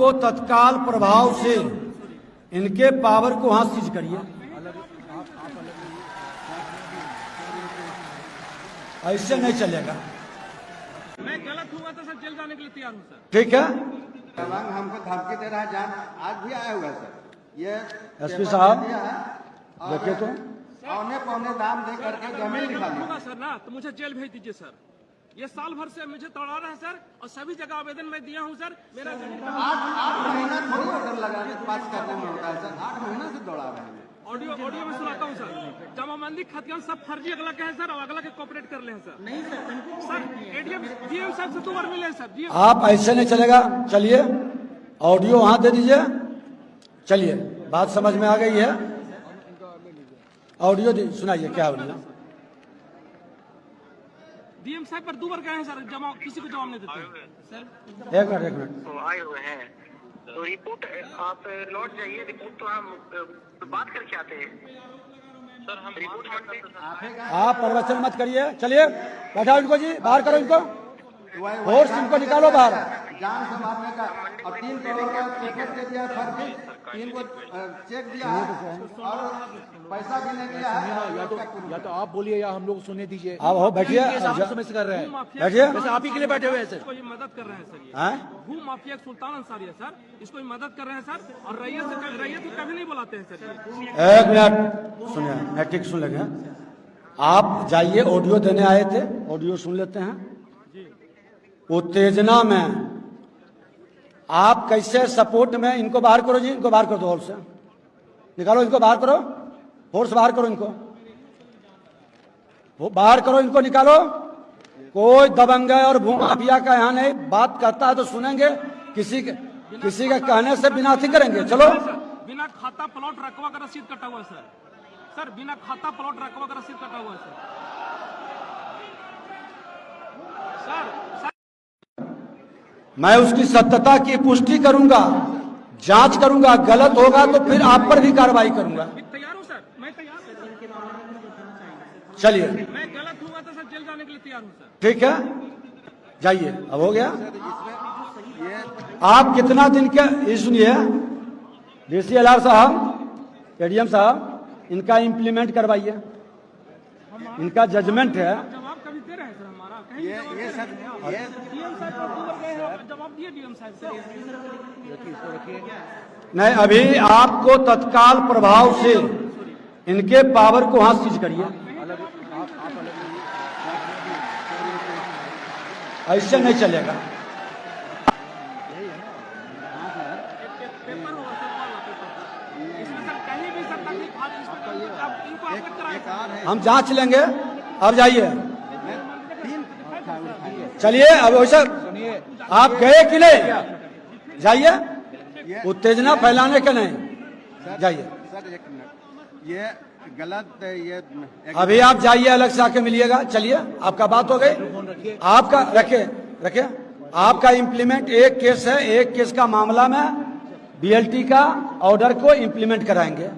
आपको तत्काल प्रभाव से इनके पावर को वहां सीज करिए। ऐसे नहीं चलेगा। मैं गलत हुआ तो सर जेल जाने के लिए तैयार हूँ सर। ठीक है, हमको धमकी दे रहा है जान, आज भी आया हुआ है सर। ये एसपी साहब देखिए तो पौने पौने दाम दे करके जमीन निकाल होगा सर ना, तो मुझे जेल भेज दीजिए सर। ये साल भर से मुझे तोड़ा रहा है सर, और सभी जगह आवेदन मैं दिया हूँ सर। मेरा 8 महीना थोड़ी ऑर्डर लगाने पास करने में होता है सर, 8 महीना से दौड़ा रहे हैं। ऑडियो में सुनाता हूँ सर। जमाबंदी खतियान सब फर्जी अगला के हैं सर, और अगला के कोऑपरेट कर ले हैं सर। नहीं सर, एडीएम डीएम साहब से 2 बार मिले हैं सर। आप ऐसे नहीं चलेगा। चलिए ऑडियो वहां दे दीजिए। चलिए बात समझ में आ गई है। ऑडियो सुनाइए क्या बोला। डीएम साहब पर 2 बार गए हैं सर, किसी को जवाब नहीं देते सर। एक मिनट तो आए हुए हैं, तो रिपोर्ट आप लौट जाइए। रिपोर्ट तो हम बात करके आते हैं सर। हम रिपोर्ट आप प्रवचन मत करिए। चलिए बैठाओ इनको जी, बाहर करो इनको, फोर्स इनको निकालो बाहर। जान से मारने का और 3 करोड़ का टिकट दे दिया फर्जी, 3 को चेक दिया है और पैसा भी नहीं दिया है। या तो आप बोलिए या हम लोग सुनने दीजिए। आप हो बैठिए, समझ कर रहे हैं, बैठिए। वैसे आप ही के लिए बैठे हुए हैं सर। इसको ये मदद कर रहे हैं सर। ये हैं? भू माफिया सुल्तान अंसारी है सर, इसको ये मदद कर रहे हैं सर। और रैयत को कभी नहीं बुलाते हैं सर। एक मिनट सुनिए, नैतिक सुन लेंगे। आप जाइए, ऑडियो देने आए थे, ऑडियो सुन लेते हैं। उत्तेजना में आप कैसे सपोर्ट में, इनको बाहर करो जी, इनको बाहर कर दो, हॉल से निकालो, इनको बाहर करो, फोर्स बाहर करो, इनको वो बाहर करो, इनको निकालो। कोई दबंग और भूमाफिया का यहाँ नहीं, बात करता है तो सुनेंगे, किसी के कहने से बिना अथी करेंगे। चलो। बिना खाता प्लॉट रकबा का रसीद कटा हुआ है सर। सर बिना खाता प्लॉट रकबा का रसीद कटा हुआ है सर। मैं उसकी सत्यता की पुष्टि करूंगा, जांच करूंगा, गलत होगा तो फिर आप पर भी कार्रवाई करूंगा। तैयार हूँ सर, मैं तैयार हूँ। चलिए, मैं गलत हुआ तो सर जेल जाने के लिए तैयार हूँ सर। ठीक है, जाइए। अब हो गया। आप कितना दिन के, ये सुनिए DCLR साहब, एडीएम साहब, इनका इम्प्लीमेंट करवाइए। इनका जजमेंट है। जवाब कभी दे रहे हैं सर हमारा? ये सर डीएम साहब पर 2 बार गए हैं, जवाब दिए डीएम साहब से। नहीं, अभी आपको तत्काल प्रभाव से इनके पावर को वहां सीज करिए। ऐसे नहीं चलेगा। पेपर होगा सर, वाला पेपर। इसमें सर कहीं भी सर तकलीफ हाथ इनको अवगत कराएं। हम जांच लेंगे। अब जाइए, चलिए। अब वैसे आप गए कि नहीं? जाइए, उत्तेजना फैलाने के नहीं, जाइए। सर 1 मिनट, ये गलत, ये अभी आप जाइए, अलग से आके मिलिएगा। चलिए, आपका बात हो गई। आपका रखे आपका इम्प्लीमेंट एक केस है, एक केस का मामला में BLT का ऑर्डर को इम्प्लीमेंट कराएंगे।